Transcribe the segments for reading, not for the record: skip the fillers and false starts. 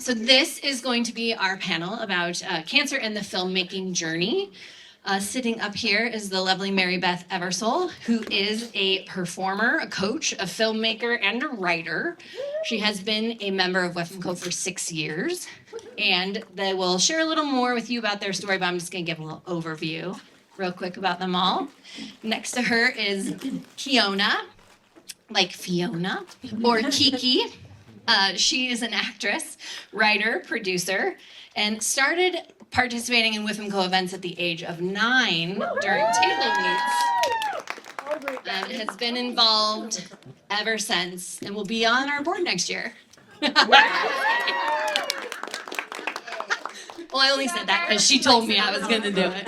So this is going to be our panel about cancer and the filmmaking journey. Sitting up here is the lovely Mary Beth Eversole, who is a performer, a coach, a filmmaker, and a writer. She has been a member of WFMCO for 6 years, and they will share a little more with you about their story, but I'm just going to give a little overview real quick about them all. Next to her is Keonia, like Fiona, or Kiki. She is an actress, writer, producer, and started participating in WFMCO events at the age of 9 during table meets, and has been involved ever since, and will be on our board next year. Well, I only said that because she told me I was going to do it.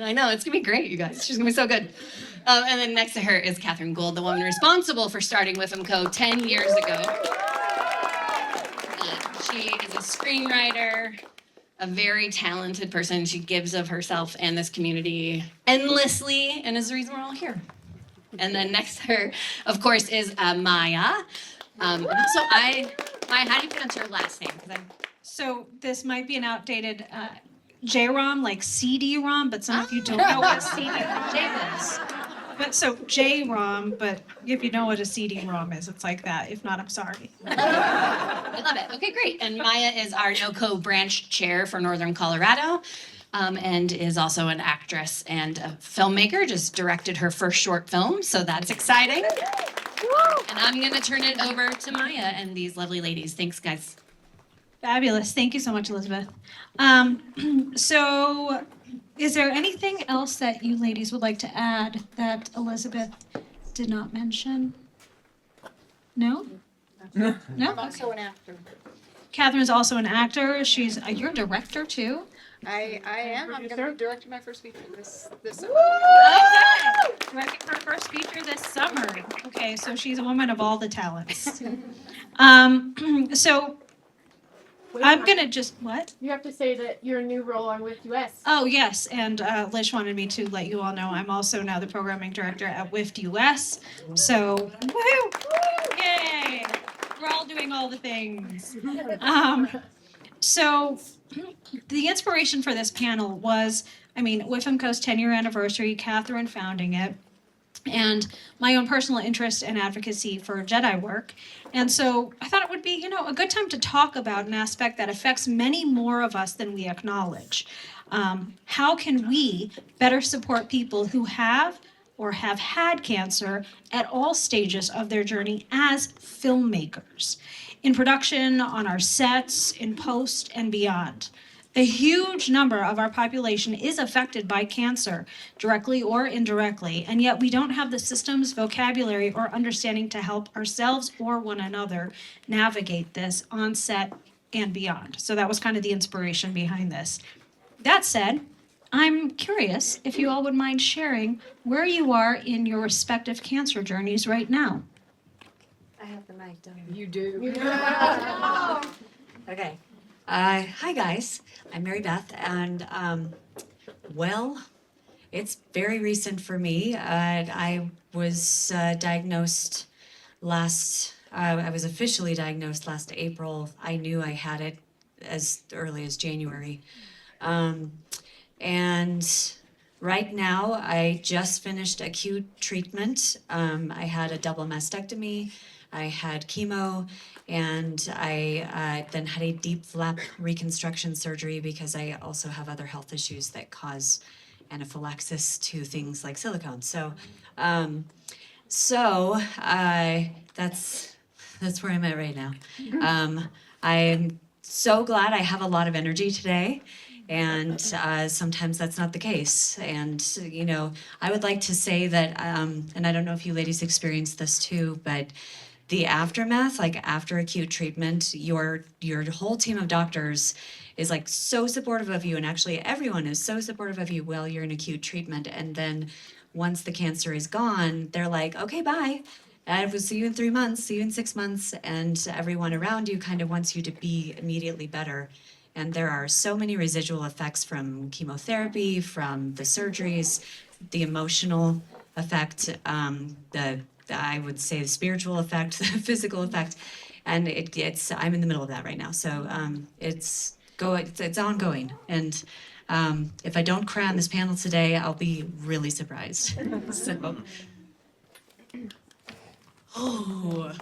I know, it's going to be great, you guys. She's going to be so good. And then next to her is Kathryn Gould, the woman responsible for starting WFMCO 10 years ago. She is a screenwriter, a very talented person. She gives of herself and this community endlessly, and is the reason we're all here. And then next to her, of course, is Maya. And also, Maya, how do you pronounce your last name? So this might be an outdated Jairam, like CD-ROM, but some of you don't know what CD-ROM is. But so Jairam, but if you know what a CD-ROM is, it's like that. If not, I'm sorry. I love it. Okay, great. And Maya is our NOCO branch chair for Northern Colorado, and is also an actress and a filmmaker. Just directed her first short film, so that's exciting. And I'm going to turn it over to Maya and these lovely ladies. Thanks, guys. Fabulous. Thank you so much, Elizabeth. So is there anything else that you ladies would like to add that Elizabeth did not mention? No? No? I'm also an actor. Catherine's also an actor. You're a director too? I am. I'm going to be directing my first feature this summer. Okay. Directing her first feature this summer. Okay, so she's a woman of all the talents. So I'm gonna just, what? You have to say that your new role on with US. Oh, yes, and Lish wanted me to let you all know I'm also now the programming director at WIFT US. So, woohoo! Yay! We're all doing all the things. So, the inspiration for this panel was, WFMCO's 10-year anniversary, Kathryn founding it, and my own personal interest and advocacy for Jedi work. And so I thought it would be, a good time to talk about an aspect that affects many more of us than we acknowledge. How can we better support people who have or have had cancer at all stages of their journey as filmmakers, in production, on our sets, in post, and beyond? A huge number of our population is affected by cancer, directly or indirectly, and yet we don't have the systems, vocabulary, or understanding to help ourselves or one another navigate this on set and beyond. So that was kind of the inspiration behind this. That said, I'm curious if you all would mind sharing where you are in your respective cancer journeys right now. I have the mic, don't I? You do. Okay. Hi guys, I'm Mary Beth, and it's very recent for me. I was diagnosed I was officially diagnosed last April. I knew I had it as early as January. And right now, I just finished acute treatment. I had a double mastectomy, I had chemo, and I then had a deep flap reconstruction surgery because I also have other health issues that cause anaphylaxis to things like silicone. So that's where I'm at right now. I'm so glad I have a lot of energy today, and sometimes that's not the case. And I would like to say that, and I don't know if you ladies experienced this too, but the aftermath, like after acute treatment, your whole team of doctors is like so supportive of you, and actually everyone is so supportive of you while you're in acute treatment. And then once the cancer is gone, they're like, okay, bye. I will see you in 3 months, see you in 6 months, and everyone around you kind of wants you to be immediately better. And there are so many residual effects from chemotherapy, from the surgeries, the emotional effect, I would say the spiritual effect, the physical effect. and I'm in the middle of that right now. So it's ongoing, and if I don't cry on this panel today, I'll be really surprised. So. Oh,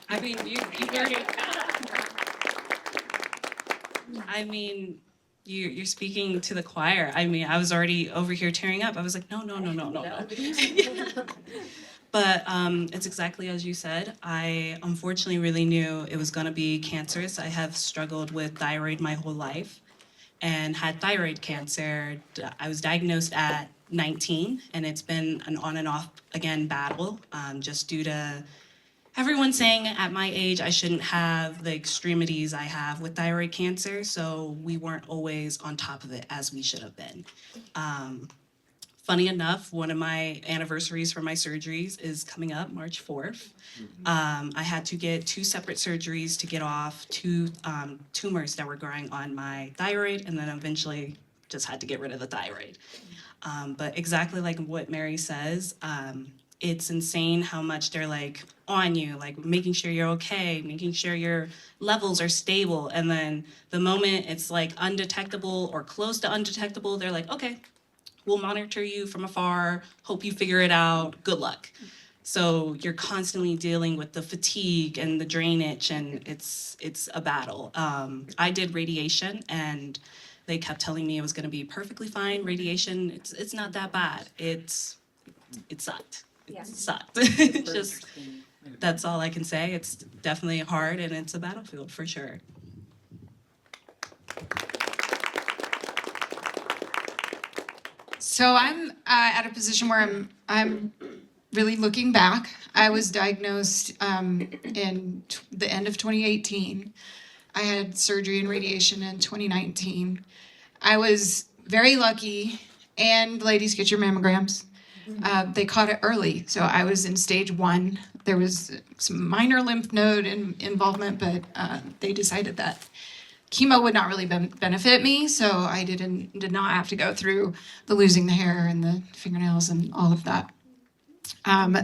I mean, you already. I mean, you're speaking to the choir. I mean, I was already over here tearing up. I was like, no. But it's exactly as you said. I unfortunately really knew it was going to be cancerous. I have struggled with thyroid my whole life and had thyroid cancer. I was diagnosed at 19, and it's been an on and off again battle, just due to everyone saying at my age I shouldn't have the extremities I have with thyroid cancer, so we weren't always on top of it as we should have been. Funny enough, one of my anniversaries for my surgeries is coming up, March 4th. I had to get 2 separate surgeries to get off 2 tumors that were growing on my thyroid, and then eventually just had to get rid of the thyroid. But exactly like what Mary says, it's insane how much they're like on you, like making sure you're okay, making sure your levels are stable. And then the moment it's like undetectable or close to undetectable, they're like, okay, we'll monitor you from afar, hope you figure it out, good luck. So you're constantly dealing with the fatigue and the drainage, and it's a battle. I did radiation, and they kept telling me it was gonna be perfectly fine. Radiation, it's not that bad. It sucked. It sucked. Just, that's all I can say. It's definitely hard, and it's a battlefield for sure. So I'm at a position where I'm really looking back. I was diagnosed in the end of 2018. I had surgery and radiation in 2019. I was very lucky, and ladies, get your mammograms. They caught it early, so I was in stage 1. There was some minor lymph node involvement, but they decided that chemo would not really benefit me, so I did not have to go through the losing the hair and the fingernails and all of that.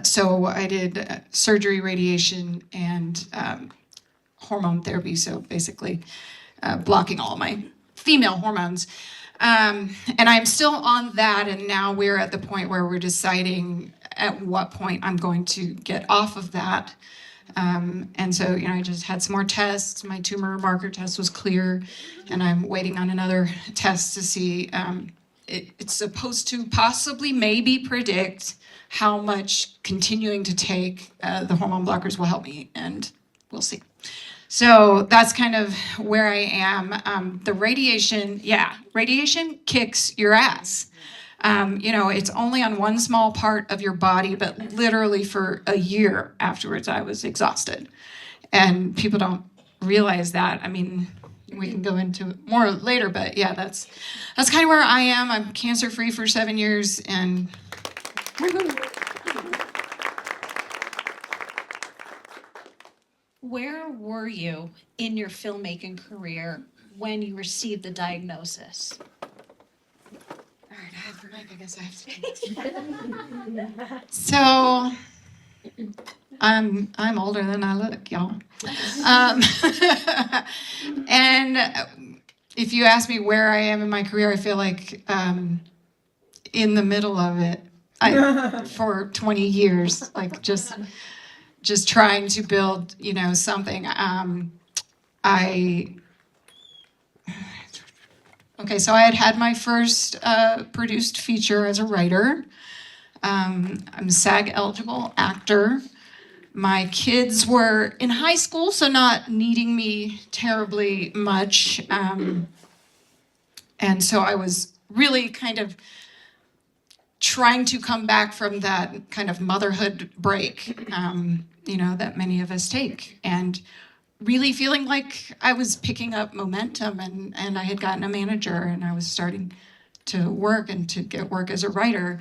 So I did surgery, radiation, and hormone therapy, so basically blocking all my female hormones. And I'm still on that, and now we're at the point where we're deciding at what point I'm going to get off of that. And so, I just had some more tests. My tumor marker test was clear, and I'm waiting on another test to see. It's supposed to possibly maybe predict how much continuing to take the hormone blockers will help me, and we'll see. So that's kind of where I am. The radiation kicks your ass. It's only on one small part of your body, but literally for a year afterwards, I was exhausted. And people don't realize that. I mean, we can go into more later, but yeah, that's kind of where I am. I'm cancer-free for 7 years, and Where were you in your filmmaking career when you received the diagnosis? all right, I have the mic. I guess I have to. So, I'm older than I look, y'all. And if you ask me where I am in my career, I feel like in the middle of it for 20 years, like just trying to build, something. So I had my first produced feature as a writer. I'm a SAG eligible actor. My kids were in high school, so not needing me terribly much. And so I was really kind of trying to come back from that kind of motherhood break, that many of us take. And really feeling like I was picking up momentum, and I had gotten a manager, and I was starting to work and to get work as a writer.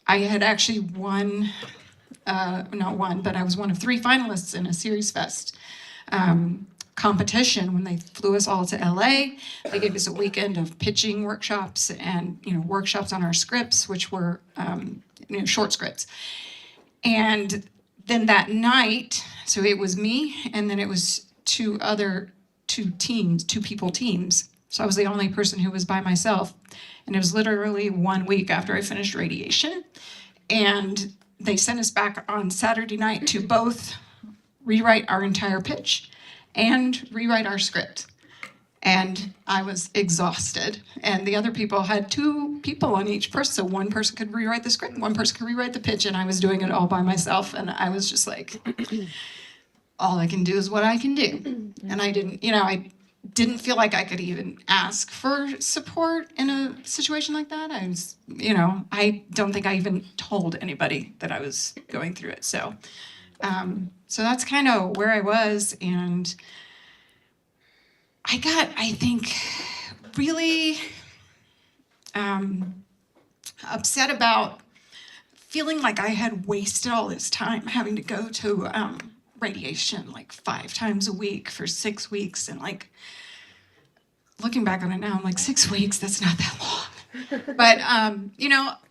I had actually won, not won, but I was one of 3 finalists in a Series Fest competition when they flew us all to LA. They gave us a weekend of pitching workshops and, workshops on our scripts, which were, short scripts. And then that night, so it was me, and then it was two people teams. So I was the only person who was by myself. And it was literally 1 week after I finished radiation. And they sent us back on Saturday night to both rewrite our entire pitch and rewrite our script. And I was exhausted. And the other people had 2 people on each person. So one person could rewrite the script, one person could rewrite the pitch, and I was doing it all by myself. And I was just like, all I can do is what I can do. And I didn't feel like I could even ask for support in a situation like that. I don't think I even told anybody that I was going through it. So that's kind of where I was. And I got, I think, really upset about feeling like I had wasted all this time having to go to radiation like 5 times a week for 6 weeks. And like, looking back on it now, I'm like, 6 weeks, that's not that long. But,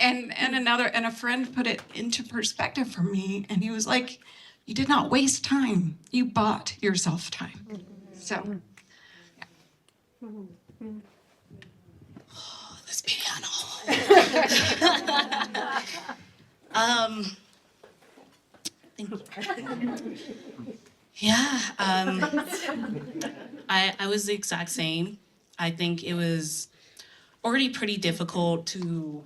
and a friend put it into perspective for me. And he was like, you did not waste time. You bought yourself time. So. Oh, this piano. Thank you. Yeah, I was the exact same. I think it was already pretty difficult to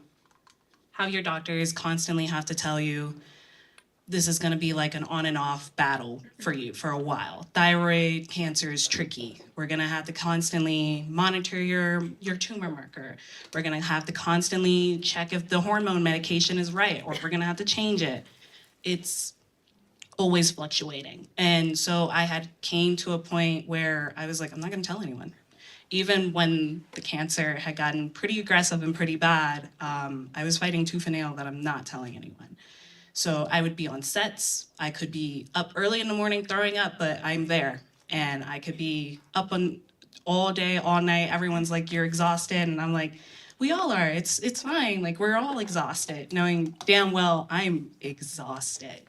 have your doctors constantly have to tell you this is going to be like an on and off battle for you for a while. Thyroid cancer is tricky. We're going to have to constantly monitor your tumor marker. We're going to have to constantly check if the hormone medication is right, or we're going to have to change it. It's always fluctuating. And so I had came to a point where I was like, I'm not going to tell anyone. Even when the cancer had gotten pretty aggressive and pretty bad, I was fighting tooth and nail that I'm not telling anyone. So I would be on sets. I could be up early in the morning throwing up, but I'm there. And I could be up on all day, all night. Everyone's like, you're exhausted. And I'm like, we all are. It's fine. Like, we're all exhausted, knowing damn well I'm exhausted.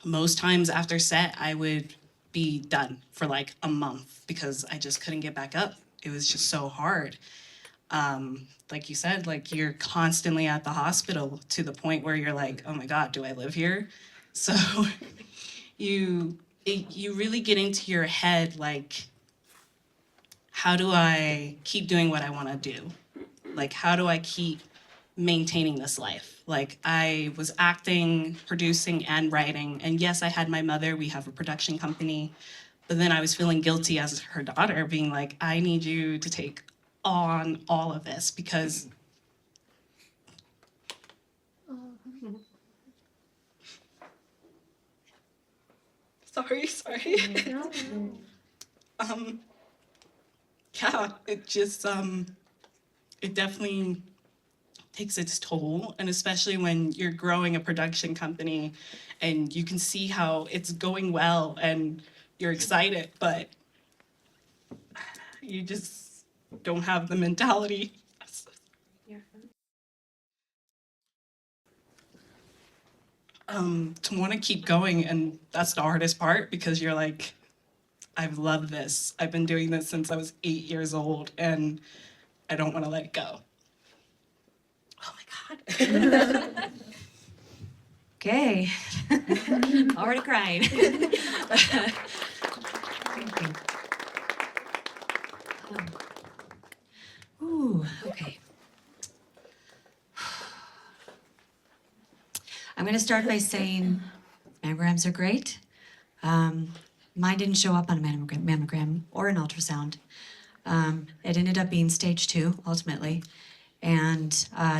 Most times after set, I would be done for like a month because I just couldn't get back up. It was just so hard. Like you said, like you're constantly at the hospital to the point where you're like, oh my God, do I live here? So you really get into your head, like, how do I keep doing what I want to do? Like, how do I keep maintaining this life? Like, I was acting, producing, and writing. And yes, I had my mother. We have a production company. But then I was feeling guilty as her daughter, being like, I need you to take on all of this because sorry. Yeah, it just it definitely takes its toll, and especially when you're growing a production company and you can see how it's going well and you're excited, but you just don't have the mentality to want to keep going. And that's the hardest part, because you're like, I've loved this. I've been doing this since I was 8 years old, and I don't want to let it go. Oh my God. Okay. Already crying. Ooh, okay. I'm going to start by saying mammograms are great. Mine didn't show up on a mammogram or an ultrasound. It ended up being stage 2, ultimately. And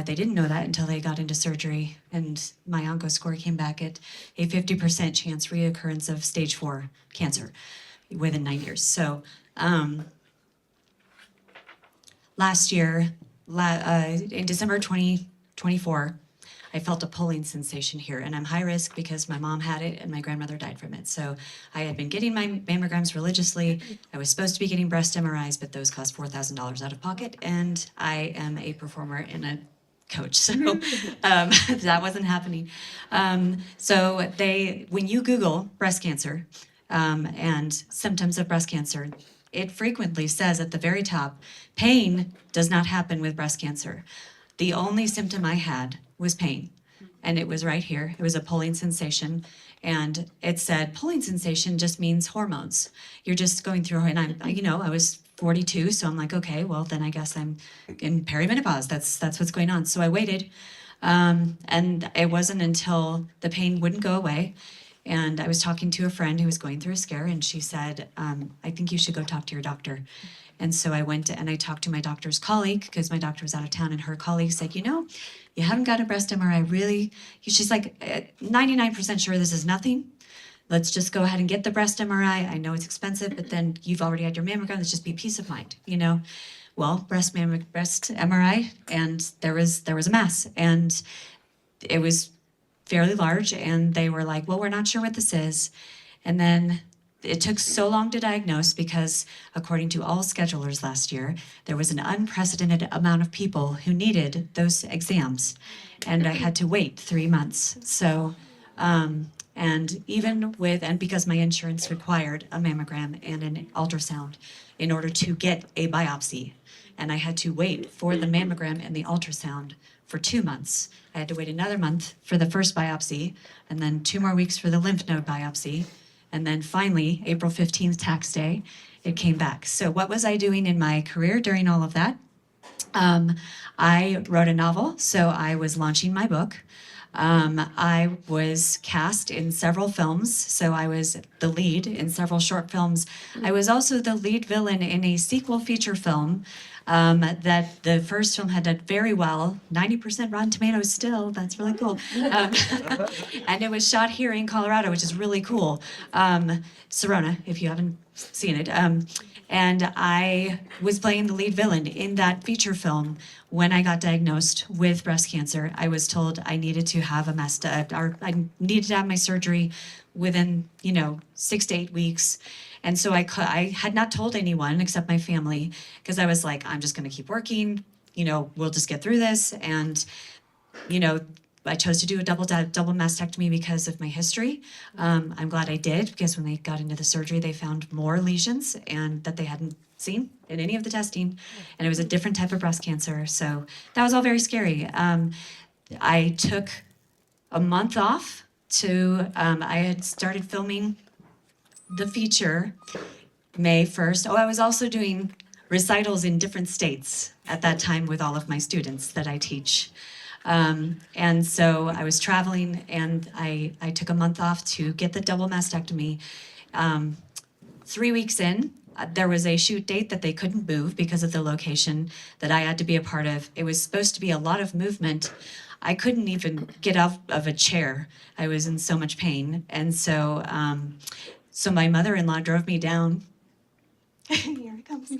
they didn't know that until they got into surgery. And my onco score came back at a 50% chance reoccurrence of stage 4 cancer within 9 years. So last year, in December 2024, I felt a pulling sensation here, and I'm high risk because my mom had it and my grandmother died from it. So I had been getting my mammograms religiously. I was supposed to be getting breast MRIs, but those cost $4,000 out of pocket, and I am a performer in a coach. So that wasn't happening. So when you Google breast cancer and symptoms of breast cancer, it frequently says at the very top, pain does not happen with breast cancer. The only symptom I had was pain. And it was right here. It was a pulling sensation. And it said, pulling sensation just means hormones. You're just going through, and I was 42, so I'm like, okay, well, then I guess I'm in perimenopause. That's what's going on. So I waited. And it wasn't until the pain wouldn't go away. And I was talking to a friend who was going through a scare, and she said, I think you should go talk to your doctor. And so I went and I talked to my doctor's colleague, because my doctor was out of town, and her colleague said, you haven't got a breast MRI, really? She's like, 99% sure this is nothing. Let's just go ahead and get the breast MRI. I know it's expensive, but then you've already had your mammogram. Let's just be peace of mind, Well, breast MRI, and there was a mass, and it was fairly large, and they were like, well, we're not sure what this is. And then it took so long to diagnose because, according to all schedulers last year, there was an unprecedented amount of people who needed those exams, and I had to wait 3 months. So, and because my insurance required a mammogram and an ultrasound in order to get a biopsy, and I had to wait for the mammogram and the ultrasound for 2 months. I had to wait another month for the first biopsy, and then 2 more weeks for the lymph node biopsy. And then finally, April 15th, tax day, it came back. So what was I doing in my career during all of that? I wrote a novel, so I was launching my book. I was cast in several films, so I was the lead in several short films. I was also the lead villain in a sequel feature film that the first film had done very well, 90% Rotten Tomatoes still, that's really cool. And it was shot here in Colorado, which is really cool. Serona, if you haven't seen it. And I was playing the lead villain in that feature film. When I got diagnosed with breast cancer, I was told I needed to have I needed to have my surgery within, 6 to 8 weeks. And so I had not told anyone except my family, because I was like, I'm just going to keep working, we'll just get through this. And, I chose to do a double mastectomy because of my history. I'm glad I did, because when they got into the surgery, they found more lesions and that they hadn't seen in any of the testing. And it was a different type of breast cancer. So that was all very scary. I took a month off I had started filming the feature May 1st. I was also doing recitals in different states at that time with all of my students that I teach. And so I was traveling, and I took a month off to get the double mastectomy. 3 weeks in, there was a shoot date that they couldn't move because of the location that I had to be a part of. It was supposed to be a lot of movement. I couldn't even get out of a chair. I was in so much pain. And so, so my mother-in-law drove me down. Here it comes.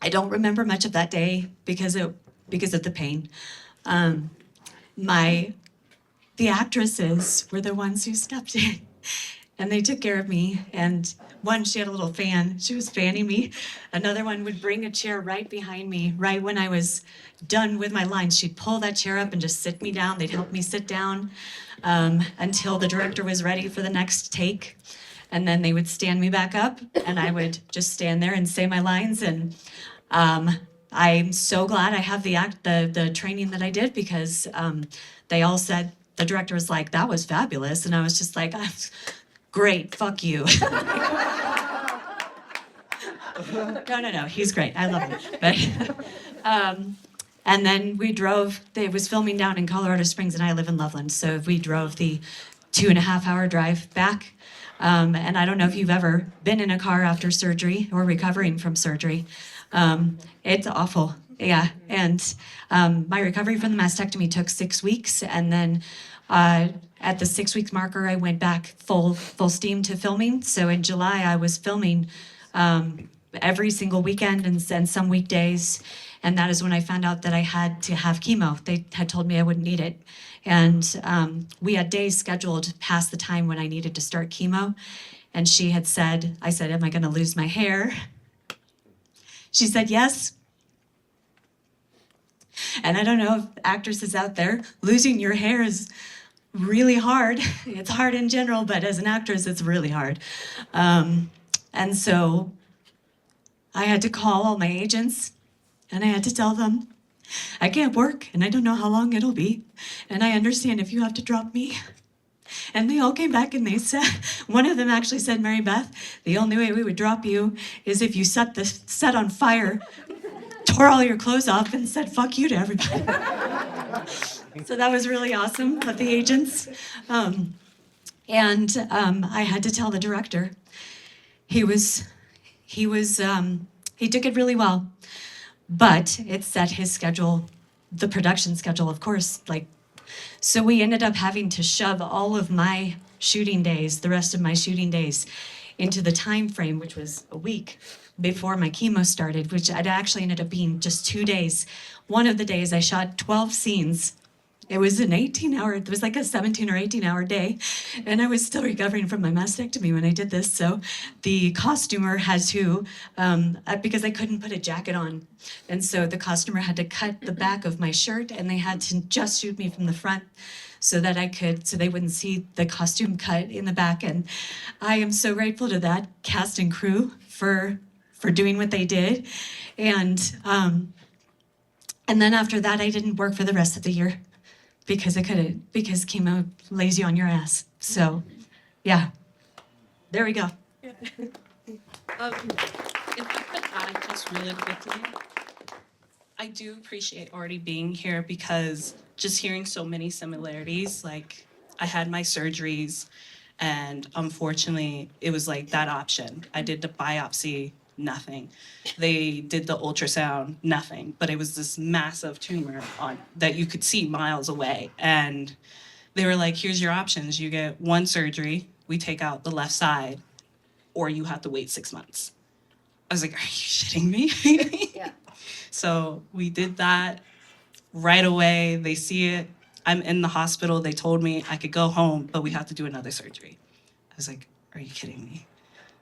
I don't remember much of that day because of the pain. The actresses were the ones who stepped in, and they took care of me. And one, she had a little fan. She was fanning me. Another one would bring a chair right behind me. Right when I was done with my lines, she'd pull that chair up and just sit me down. They'd help me sit down until the director was ready for the next take. And then they would stand me back up, and I would just stand there and say my lines. And I'm so glad I have the training that I did, because they all said, the director was like, that was fabulous. And I was just like, great, fuck you. No, he's great. I love him. But, and then we drove, it was filming down in Colorado Springs, and I live in Loveland. So we drove the 2.5-hour drive back. And I don't know if you've ever been in a car after surgery or recovering from surgery. It's awful. Yeah. And my recovery from the mastectomy took 6 weeks. And then at the 6-week marker, I went back full steam to filming. So in July, I was filming every single weekend and some weekdays. And that is when I found out that I had to have chemo. They had told me I wouldn't need it. And we had days scheduled past the time when I needed to start chemo. And I said, am I going to lose my hair? She said, yes. And I don't know if actresses out there, losing your hair is really hard. It's hard in general, but as an actress, it's really hard. And so I had to call all my agents and I had to tell them, I can't work and I don't know how long it'll be. And I understand if you have to drop me. And they all came back and they said, one of them actually said, Mary Beth, the only way we would drop you is if you set the set on fire, tore all your clothes off and said, fuck you to everybody. So that was really awesome of the agents. I had to tell the director. He took it really well, but it set his schedule, the production schedule, of course, so we ended up having to shove all of my shooting days, the rest of my shooting days, into the time frame, which was a week before my chemo started, which I'd actually ended up being just 2 days. One of the days I shot 12 scenes. It was an 18-hour, it was like a 17 or 18-hour day, and I was still recovering from my mastectomy when I did this, so the costumer had to, because I couldn't put a jacket on, and so the costumer had to cut the back of my shirt, and they had to just shoot me from the front so that so they wouldn't see the costume cut in the back, and I am so grateful to that cast and crew for doing what they did, and then after that, I didn't work for the rest of the year. Because chemo lays you on your ass. So, yeah, there we go. If I could add just really quickly, I do appreciate already being here because just hearing so many similarities, like I had my surgeries and unfortunately it was like that option. I did the biopsy, nothing. They did the ultrasound, nothing. But it was this massive tumor that you could see miles away. And they were like, here's your options. You get one surgery, we take out the left side, or you have to wait 6 months. I was like, are you shitting me? Yeah. So we did that right away. They see it. I'm in the hospital. They told me I could go home, but we have to do another surgery. I was like, are you kidding me?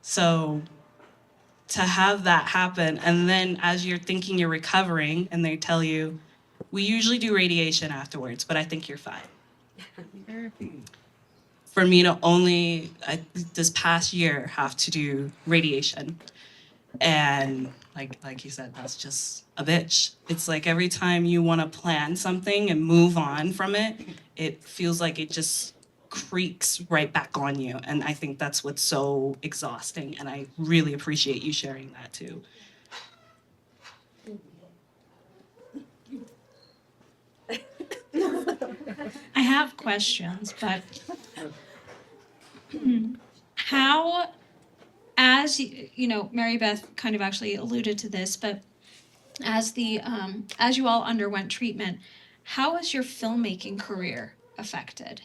So to have that happen, and then as you're thinking you're recovering, and they tell you, we usually do radiation afterwards, but I think you're fine. For me to only, this past year, have to do radiation, and like you said, that's just a bitch. It's like every time you want to plan something and move on from it, it feels like it just creaks right back on you. And I think that's what's so exhausting. And I really appreciate you sharing that too. I have questions, but how, as you know, Mary Beth kind of actually alluded to this, but as you all underwent treatment, how was your filmmaking career affected?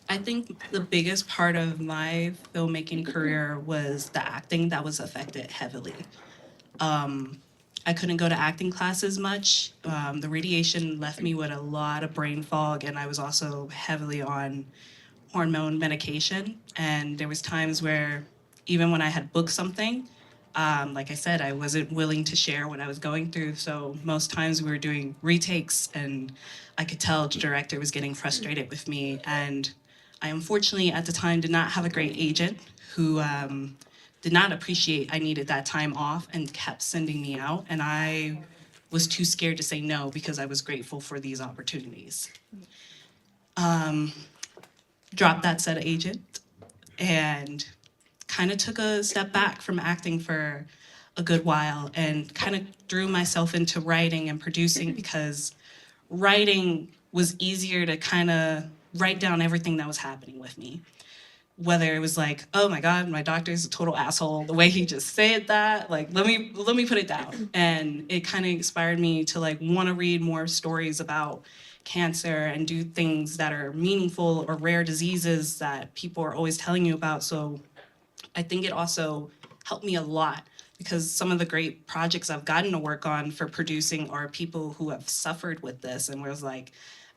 I think the biggest part of my filmmaking career was the acting that was affected heavily. I couldn't go to acting classes much. The radiation left me with a lot of brain fog, and I was also heavily on hormone medication. And there was times where even when I had booked something, like I said, I wasn't willing to share what I was going through. So most times we were doing retakes, and I could tell the director was getting frustrated with me. And I unfortunately at the time did not have a great agent who did not appreciate I needed that time off and kept sending me out. And I was too scared to say no because I was grateful for these opportunities. Dropped that said agent and kind of took a step back from acting for a good while and kind of threw myself into writing and producing because writing was easier to kind of write down everything that was happening with me. Whether it was like, oh my God, my doctor's a total asshole, the way he just said that, like, let me put it down. And it kind of inspired me to like want to read more stories about cancer and do things that are meaningful or rare diseases that people are always telling you about. So I think it also helped me a lot because some of the great projects I've gotten to work on for producing are people who have suffered with this and was like,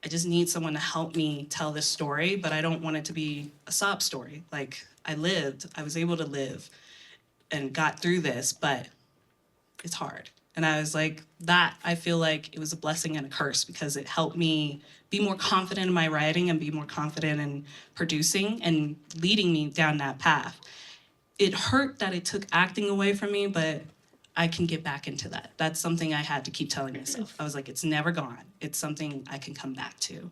I just need someone to help me tell this story, but I don't want it to be a sob story. Like, I was able to live and got through this, but it's hard. And I was like, I feel like it was a blessing and a curse, because it helped me be more confident in my writing and be more confident in producing and leading me down that path. It hurt that it took acting away from me, but I can get back into that. That's something I had to keep telling myself. I was like, it's never gone. It's something I can come back to.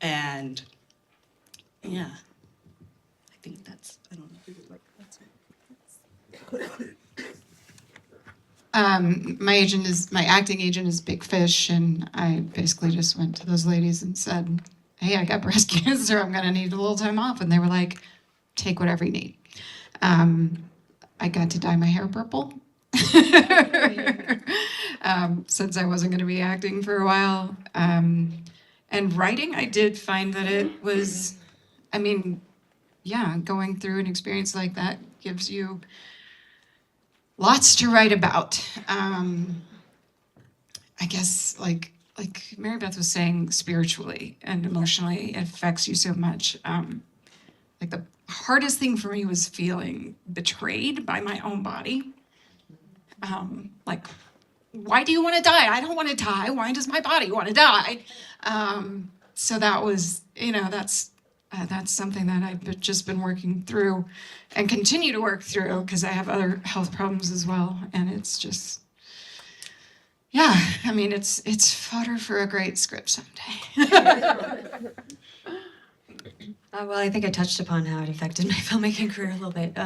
And yeah, I think I don't know. That's it. My acting agent is Big Fish, and I basically just went to those ladies and said, hey, I got breast cancer, I'm gonna need a little time off. And they were like, take whatever you need. I got to dye my hair purple. Since I wasn't gonna be acting for a while. And writing, I did find that it was, going through an experience like that gives you lots to write about. I guess like Mary Beth was saying, spiritually and emotionally, it affects you so much. Like the hardest thing for me was feeling betrayed by my own body. Like, why do you want to die? I don't want to die. Why does my body want to die? So that was, that's something that I've just been working through and continue to work through, because I have other health problems as well. And it's just, it's fodder for a great script someday. Well, I think I touched upon how it affected my filmmaking career a little bit.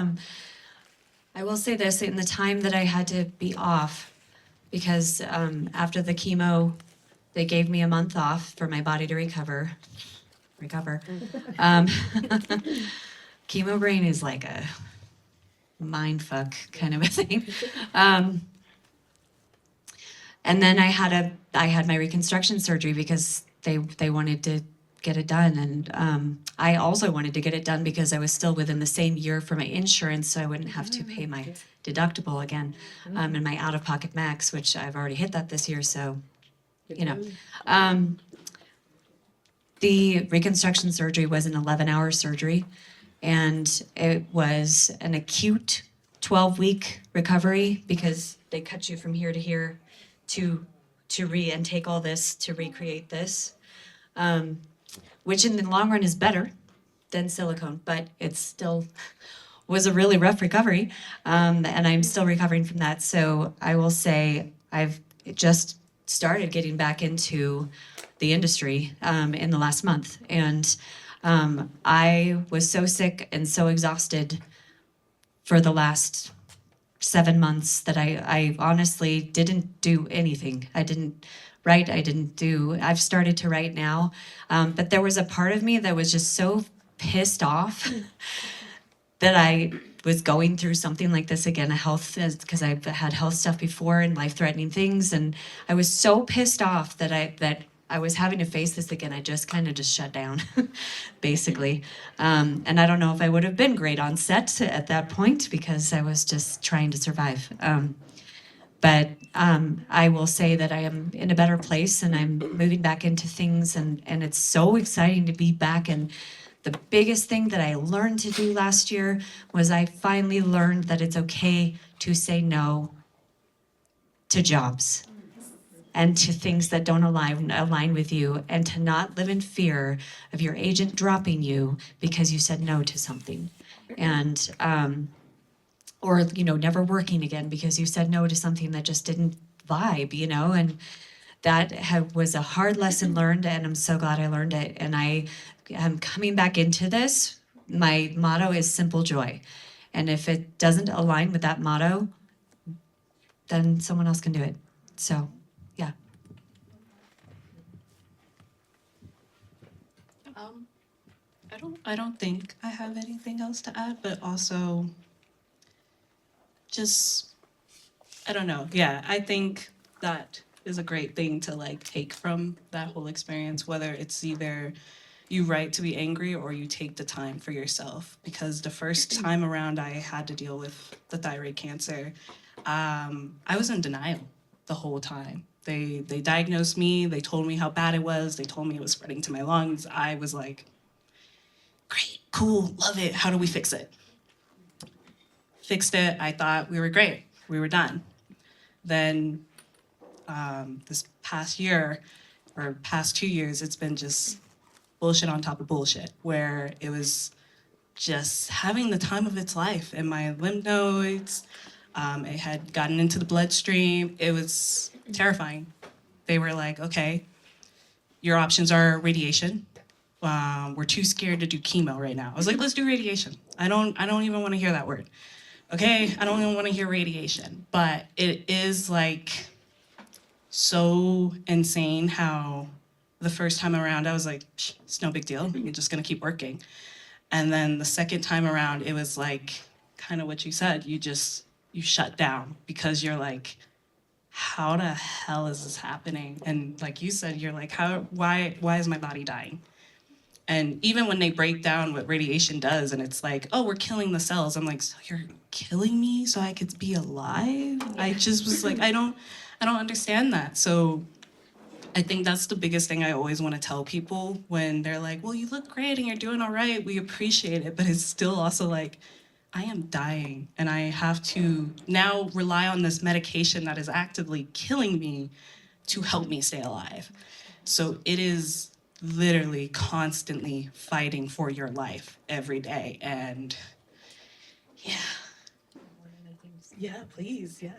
I will say this, in the time that I had to be off, because after the chemo, they gave me a month off for my body to recover. Chemo brain is like a mind fuck kind of a thing. And then I had my reconstruction surgery because they wanted to get it done, and I also wanted to get it done because I was still within the same year for my insurance, so I wouldn't have to pay my deductible again, and my out-of-pocket max, which I've already hit that this year, so the reconstruction surgery was an 11-hour surgery, and it was an acute 12-week recovery, because they cut you from here to here to and take all this to recreate this, which in the long run is better than silicone, but it still was a really rough recovery, and I'm still recovering from that. So I will say I've just started getting back into the industry in the last month, and I was so sick and so exhausted for the last 7 months that I honestly didn't do anything. I didn't write, I've started to write now, but there was a part of me that was just so pissed off that I was going through something like this again, because I've had health stuff before and life-threatening things, and I was so pissed off that I was having to face this again. I just kind of just shut down, basically. And I don't know if I would have been great on set at that point, because I was just trying to survive. But I will say that I am in a better place, and I'm moving back into things, and it's so exciting to be back. And the biggest thing that I learned to do last year was I finally learned that it's okay to say no to jobs and to things that don't align with you, and to not live in fear of your agent dropping you because you said no to something. And or never working again because you said no to something that just didn't vibe, and that was a hard lesson learned, and I'm so glad I learned it. And I am coming back into this. My motto is simple joy, and if it doesn't align with that motto, then someone else can do it. So yeah. I don't think I have anything else to add, but also just, I don't know. Yeah, I think that is a great thing to take from that whole experience, whether it's either you write to be angry or you take the time for yourself. Because the first time around I had to deal with the thyroid cancer, I was in denial the whole time. They diagnosed me. They told me how bad it was. They told me it was spreading to my lungs. I was like, great, cool, love it. How do we fix it? Fixed it. I thought we were great. We were done. Then this past year or past 2 years, it's been just bullshit on top of bullshit, where it was just having the time of its life in my lymph nodes. It had gotten into the bloodstream. It was terrifying. They were like, okay, your options are radiation. We're too scared to do chemo right now. I was like, let's do radiation. I don't even want to hear that word. Okay, I don't even want to hear radiation. But it is like so insane how the first time around I was like, it's no big deal. You're just gonna keep working. And then the second time around, it was like kind of what you said. You shut down because you're like, how the hell is this happening? And like you said, you're like, why is my body dying? And even when they break down what radiation does, and it's like, oh, we're killing the cells. I'm like, so you're killing me so I could be alive? I just was like, I don't understand that. So I think that's the biggest thing I always want to tell people when they're like, well, you look great and you're doing all right. We appreciate it. But it's still also like, I am dying and I have to now rely on this medication that is actively killing me to help me stay alive. So it is literally constantly fighting for your life every day. And yeah, please, yeah.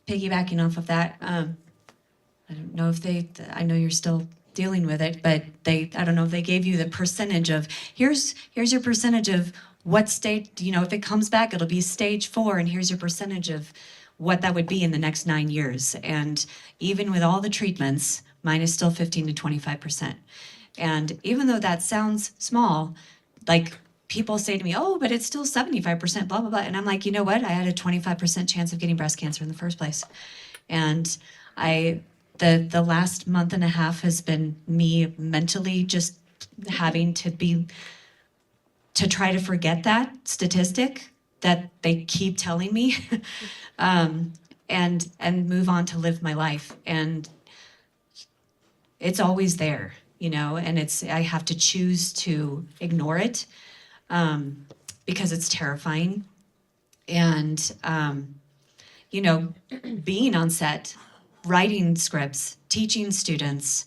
Piggybacking off of that, I don't know if I know you're still dealing with it, but I don't know if they gave you the percentage of, here's your percentage of what stage, if it comes back, it'll be stage 4, and here's your percentage of what that would be in the next 9 years. And even with all the treatments, mine is still 15 to 25%. And even though that sounds small, like people say to me, oh, but it's still 75%, blah, blah, blah. And I'm like, you know what? I had a 25% chance of getting breast cancer in the first place. And the last month and a half has been me mentally just having to try to forget that statistic that they keep telling me and move on to live my life. And it's always there, and I have to choose to ignore it because it's terrifying. And, being on set, writing scripts, teaching students,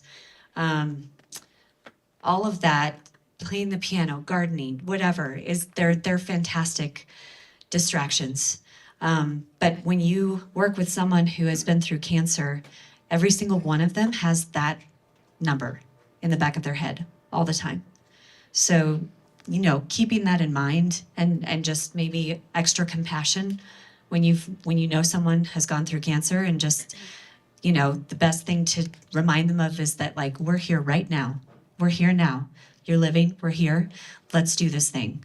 all of that, playing the piano, gardening, whatever, they're fantastic distractions. But when you work with someone who has been through cancer, every single one of them has that number in the back of their head all the time. So, keeping that in mind and just maybe extra compassion when you know someone has gone through cancer, and just, the best thing to remind them of is that, like, we're here right now. We're here now. You're living, we're here. Let's do this thing,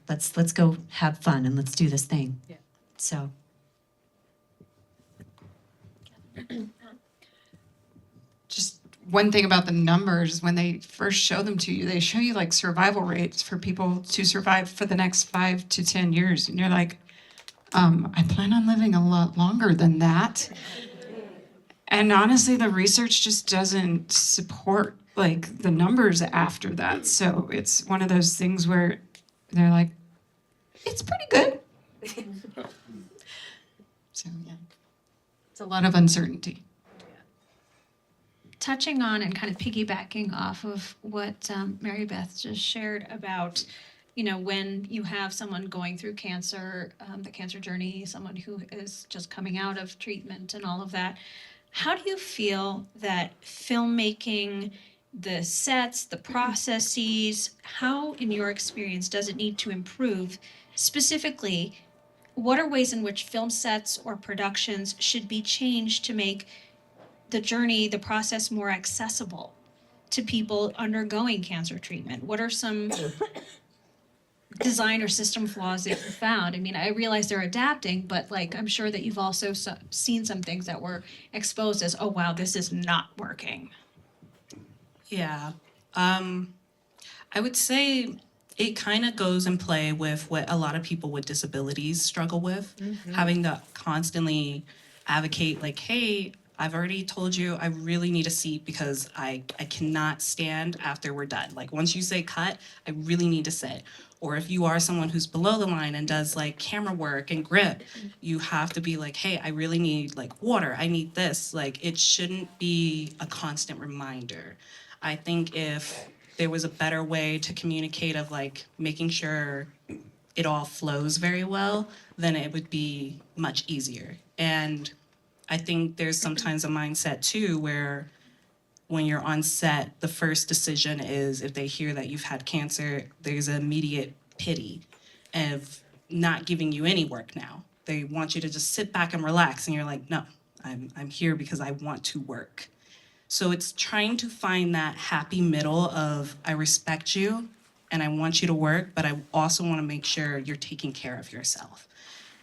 let's go have fun and let's do this thing. Yeah. So. Just one thing about the numbers, when they first show them to you, they show you like survival rates for people to survive for the next 5 to 10 years. And you're like, I plan on living a lot longer than that. And honestly, the research just doesn't support like the numbers after that. So it's one of those things where they're like, it's pretty good. So yeah, it's a lot of uncertainty. Touching on and kind of piggybacking off of what Mary Beth just shared about, when you have someone going through cancer, the cancer journey, someone who is just coming out of treatment and all of that, how do you feel that filmmaking, the sets, the processes, how, in your experience, does it need to improve? Specifically, what are ways in which film sets or productions should be changed to make the journey, the process more accessible to people undergoing cancer treatment? What are some design or system flaws that you found? I mean, I realize they're adapting, but like, I'm sure that you've also seen some things that were exposed as, oh wow, this is not working. Yeah. I would say it kind of goes in play with what a lot of people with disabilities struggle with, having to constantly advocate like, hey, I've already told you I really need a seat because I cannot stand after we're done. Like once you say cut, I really need to sit. Or if you are someone who's below the line and does like camera work and grip, you have to be like, hey, I really need like water. I need this. Like it shouldn't be a constant reminder. I think if there was a better way to communicate of like making sure it all flows very well, then it would be much easier. And I think there's sometimes a mindset too where when you're on set, the first decision is if they hear that you've had cancer, there's an immediate pity of not giving you any work now. They want you to just sit back and relax, and you're like, no, I'm here because I want to work. So it's trying to find that happy middle of I respect you and I want you to work, but I also want to make sure you're taking care of yourself.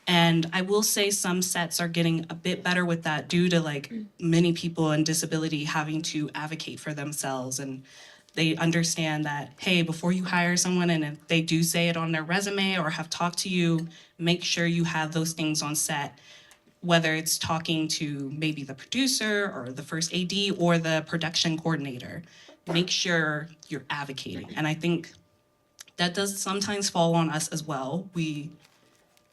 And I will say some sets are getting a bit better with that due to like many people in disability having to advocate for themselves, and they understand that, hey, before you hire someone and if they do say it on their resume or have talked to you, make sure you have those things on set, whether it's talking to maybe the producer or the first AD or the production coordinator. Make sure you're advocating. And I think that does sometimes fall on us as well. We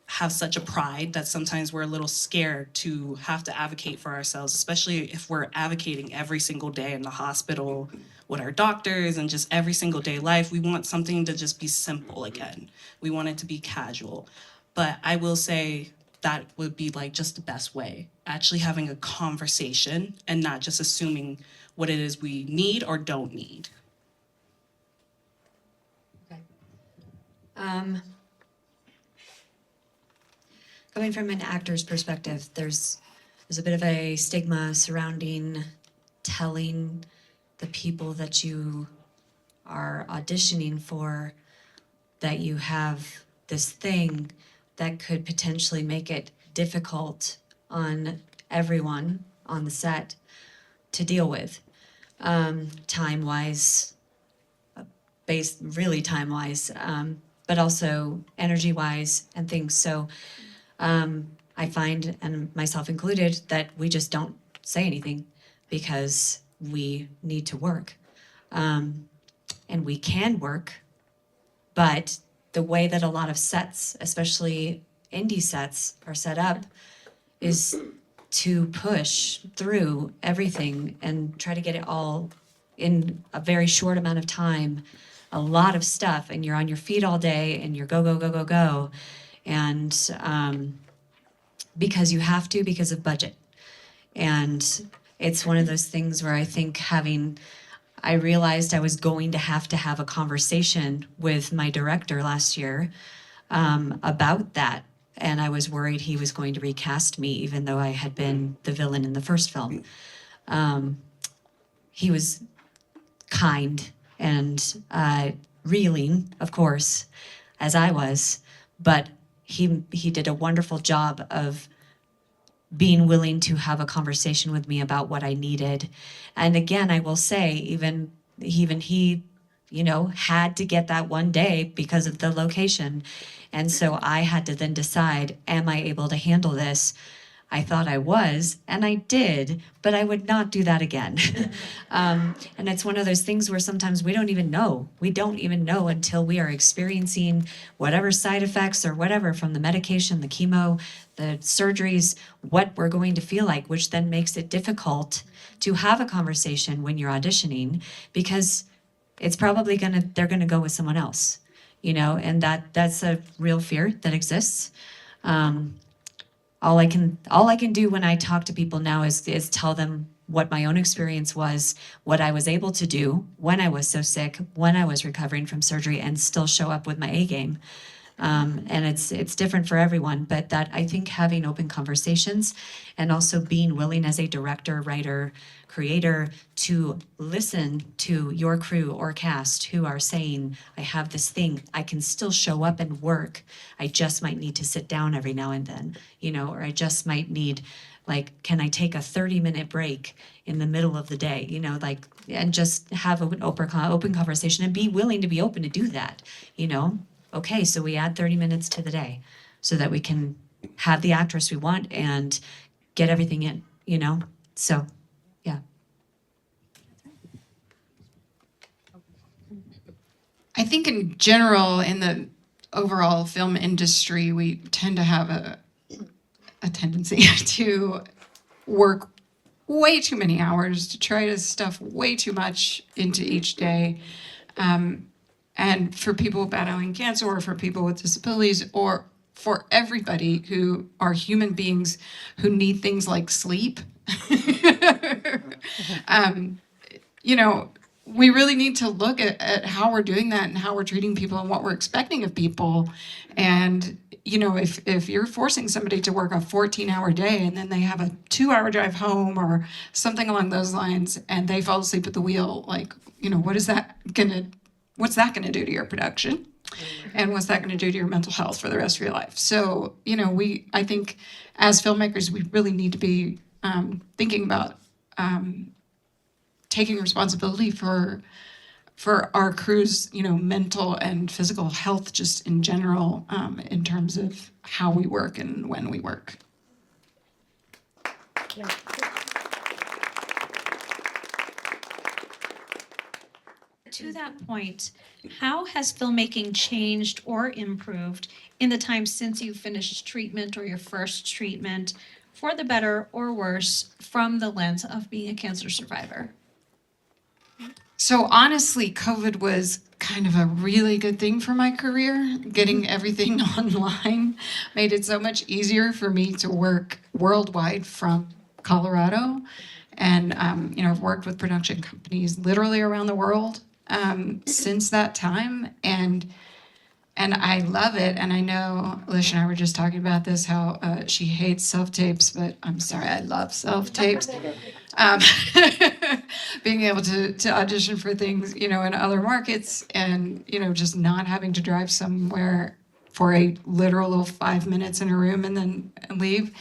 have such a pride that sometimes we're a little scared to have to advocate for ourselves, especially if we're advocating every single day in the hospital with our doctors and just every single day life. We want something to just be simple again. We want it to be casual. But I will say that would be like just the best way, actually having a conversation and not just assuming what it is we need or don't need. Coming from an actor's perspective, there's a bit of a stigma surrounding telling the people that you are auditioning for that you have this thing that could potentially make it difficult on everyone on the set to deal with, time-wise, really time-wise, but also energy-wise and things. So I find, and myself included, that we just don't say anything because we need to work. And we can work, but the way that a lot of sets, especially indie sets, are set up is to push through everything and try to get it all in a very short amount of time, a lot of stuff, and you're on your feet all day and you're go, go, go, go, go. And because you have to, because of budget. And it's one of those things where I think I realized I was going to have a conversation with my director last year about that. And I was worried he was going to recast me, even though I had been the villain in the first film. He was kind and reeling, of course, as I was, but he did a wonderful job of being willing to have a conversation with me about what I needed. And again, I will say, even he, had to get that one day because of the location. And so I had to then decide, am I able to handle this? I thought I was, and I did, but I would not do that again. And it's one of those things where sometimes we don't even know. We don't even know until we are experiencing whatever side effects or whatever from the medication, the chemo, the surgeries, what we're going to feel like, which then makes it difficult to have a conversation when you're auditioning, because it's probably they're gonna go with someone else, and that's a real fear that exists. All I can do when I talk to people now is tell them what my own experience was, what I was able to do when I was so sick, when I was recovering from surgery, and still show up with my A game. And it's different for everyone, but that I think having open conversations and also being willing as a director, writer, creator to listen to your crew or cast who are saying, I have this thing, I can still show up and work. I just might need to sit down every now and then, or I just might need, can I take a 30-minute break in the middle of the day, and just have an open conversation and be willing to be open to do that, Okay, so we add 30 minutes to the day so that we can have the actress we want and get everything in, you know? So, yeah. I think in general, in the overall film industry, we tend to have a tendency to work way too many hours, to try to stuff way too much into each day. And for people battling cancer, or for people with disabilities, or for everybody who are human beings who need things like sleep, you know, we really need to look at how we're doing that and how we're treating people and what we're expecting of people. And, you know, if you're forcing somebody to work a 14-hour day and then they have a 2-hour drive home or something along those lines and they fall asleep at the wheel, like, you know, what's that gonna do to your production? And what's that gonna do to your mental health for the rest of your life? So, you know, I think as filmmakers, we really need to be thinking about taking responsibility for our crew's, you know, mental and physical health just in general, in terms of how we work and when we work. To that point, how has filmmaking changed or improved in the time since you finished treatment or your first treatment, for the better or worse, from the lens of being a cancer survivor? So honestly, COVID was kind of a really good thing for my career. Getting everything online made it so much easier for me to work worldwide from Colorado. And, you know, I've worked with production companies literally around the world since that time. And I love it. And I know Alicia and I were just talking about this, how she hates self-tapes, but I'm sorry, I love self-tapes. Being able to audition for things, you know, in other markets, and, you know, just not having to drive somewhere for a literal 5 minutes in a room and then leave.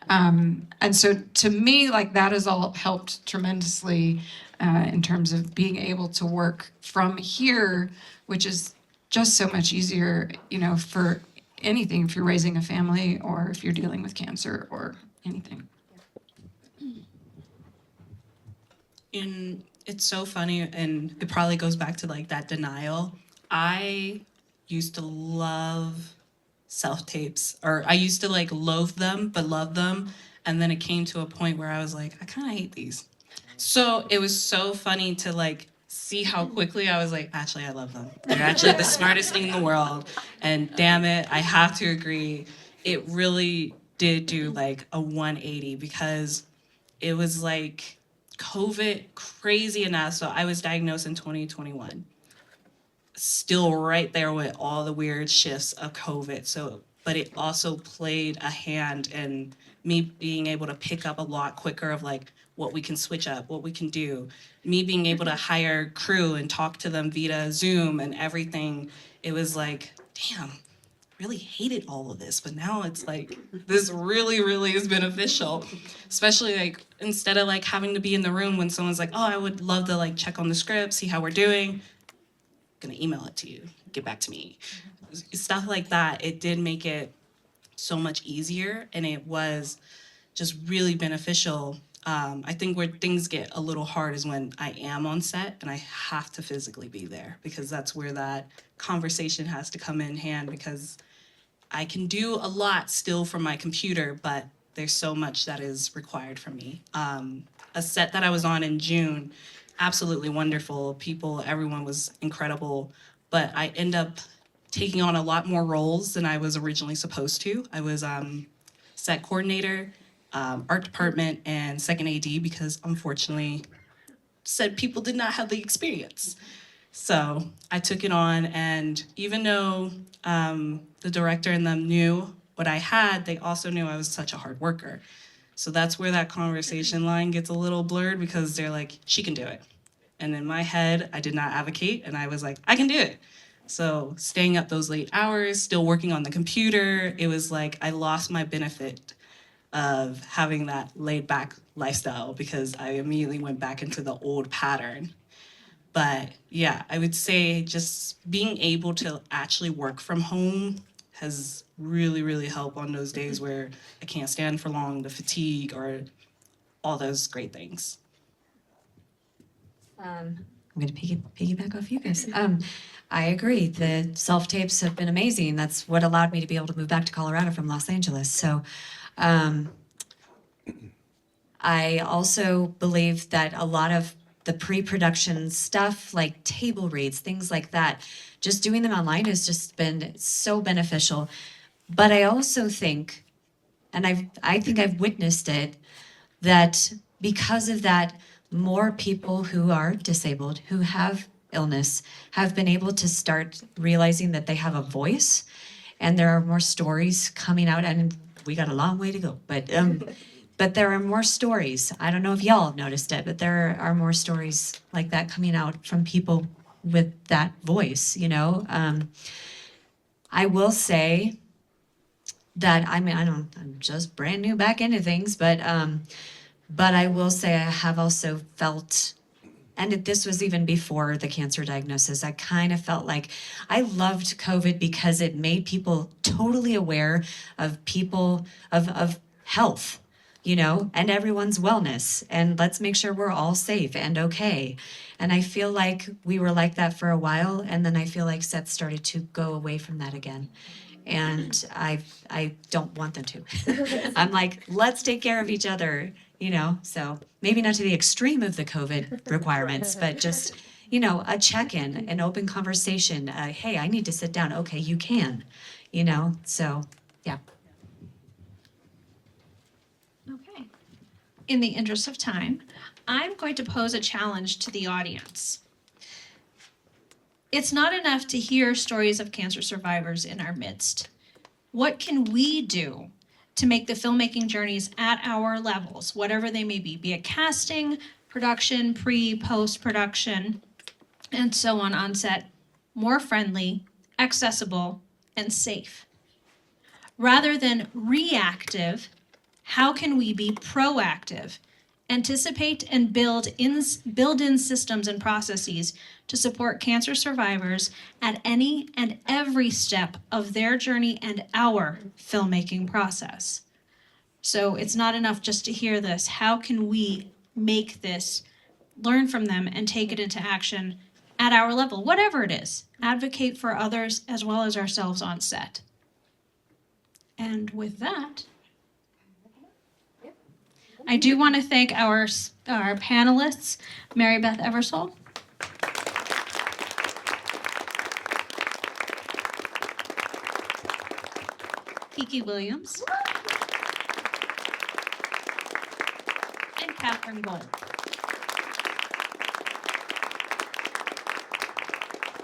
And so to me, like, that has all helped tremendously in terms of being able to work from here, which is just so much easier, you know, for anything, if you're raising a family or if you're dealing with cancer or anything. And it's so funny, and it probably goes back to like that denial. I used to love self-tapes, or I used to like loathe them but love them, and then it came to a point where I was like, I kind of hate these. So it was so funny to like see how quickly I was like, actually I love them. They're actually the smartest thing in the world. And damn it, I have to agree, it really did do like a 180, because it was like COVID, crazy enough. So I was diagnosed in 2021. Still right there with all the weird shifts of COVID. So, but it also played a hand in me being able to pick up a lot quicker of like what we can switch up, what we can do. Me being able to hire crew and talk to them via Zoom and everything. It was like, damn, really hated all of this, but now it's like, this really, really is beneficial. Especially like, instead of like having to be in the room when someone's like, oh, I would love to like check on the script, see how we're doing. Gonna email it to you, get back to me. Stuff like that, it did make it so much easier, and it was just really beneficial. I think where things get a little hard is when I am on set and I have to physically be there, because that's where that conversation has to come in hand, because I can do a lot still from my computer, but there's so much that is required from me. A set that I was on in June, absolutely wonderful. People, everyone was incredible, but I end up taking on a lot more roles than I was originally supposed to. I was set coordinator, art department, and second AD, because unfortunately said people did not have the experience. So I took it on, and even though the director and them knew what I had, they also knew I was such a hard worker. So that's where that conversation line gets a little blurred, because they're like, she can do it. And in my head, I did not advocate, and I was like, I can do it. So staying up those late hours, still working on the computer, it was like I lost my benefit of having that laid back lifestyle, because I immediately went back into the old pattern. But yeah, I would say just being able to actually work from home has really, really help on those days where I can't stand for long, the fatigue, or all those great things. I'm going to piggyback off you guys. I agree. The self-tapes have been amazing. That's what allowed me to be able to move back to Colorado from Los Angeles. So I also believe that a lot of the pre-production stuff, like table reads, things like that, just doing them online has just been so beneficial. But I also think, and I think I've witnessed it, that because of that, more people who are disabled, who have illness, have been able to start realizing that they have a voice, and there are more stories coming out, and we got a long way to go, but there are more stories. I don't know if y'all have noticed it, but there are more stories like that coming out from people with that voice, you know? I will say that, I mean, I'm just brand new back into things, but I will say I have also felt, and this was even before the cancer diagnosis, I kind of felt like I loved COVID because it made people totally aware of people, of health, you know, and everyone's wellness. And let's make sure we're all safe and okay. And I feel like we were like that for a while. And then I feel like Seth started to go away from that again. And I don't want them to. I'm like, let's take care of each other, you know? So maybe not to the extreme of the COVID requirements, but just, you know, a check-in, an open conversation. Hey, I need to sit down. Okay, you can, you know? So, yeah. Okay. In the interest of time, I'm going to pose a challenge to the audience. It's not enough to hear stories of cancer survivors in our midst. What can we do to make the filmmaking journeys at our levels, whatever they may be it casting, production, post-production, and so on set, more friendly, accessible, and safe? Rather than reactive, how can we be proactive, anticipate and build in systems and processes to support cancer survivors at any and every step of their journey and our filmmaking process? So it's not enough just to hear this. How can we make this, learn from them, and take it into action at our level, whatever it is? Advocate for others as well as ourselves on set. And with that, I do want to thank our panelists, Mary Beth Eversole, Keonia Williams, and Kathryn Gould.